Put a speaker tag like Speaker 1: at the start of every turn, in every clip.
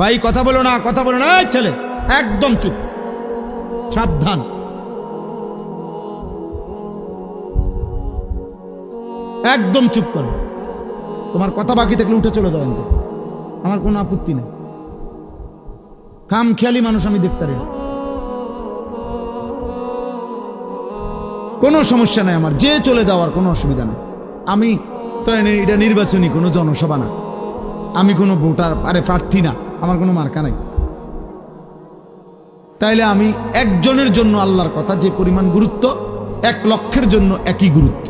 Speaker 1: ভাই কথা বলো না, কথা বলো না। এই ছেলে একদম চুপ, সাবধান। একদম চুপ করো। তোমার কথা বাকি থাকলে উঠে চলে যাও, আমার কোনো আপত্তি নেই। খাম খেয়ালি মানুষ আমি দেখতে পারি না, কোনো সমস্যা নাই আমার, যে চলে যাওয়ার কোনো অসুবিধা নেই। আমি তো এটা নির্বাচনী কোনো জনসভা না, আমি কোনো ভোটার প্রার্থী না, আমার কোনো মার্কা নাই। তাইলে আমি একজনের জন্য আল্লাহর কথা যে পরিমাণ গুরুত্ব, 1 লক্ষের জন্য একই গুরুত্ব।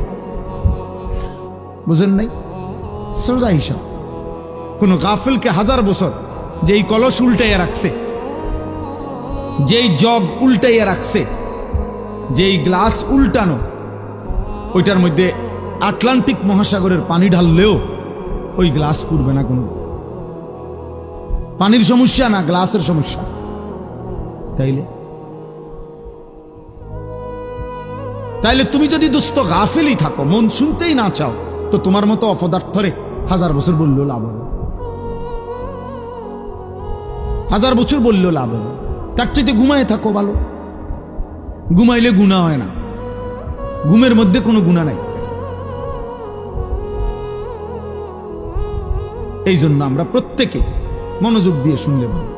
Speaker 1: বুঝেন নাই? সোজা হিসাব। কোন গাফিলকে 1000 বছর যেই কলস উল্টাইয়া রাখছে, যেই জগ উল্টাইয়া রাখছে, যেই গ্লাস উল্টানো, ওইটার মধ্যে আটলান্টিক মহাসাগরের পানি ঢাললেও ওই গ্লাস পুড়বে না। কোনো পানির সমস্যা না, গ্লাসের সমস্যা। তাইলে তুমি যদি দুস্থ গাফিলই থাকো, মন শুনতেই না চাও, তো তোমার মতো অপদার্থরে 1000 বছর বললেও লাভ হবে, 1000 বছর বললেও লাভ হবে। তার চাইতে ঘুমায় থাকো ভালো। ঘুমাইলে গুনাহ হয় না, ঘুমের মধ্যে কোনো গুনাহ নাই। এই জন্য আমরা প্রত্যেকে মনোযোগ দিয়ে শুনলে ভালো।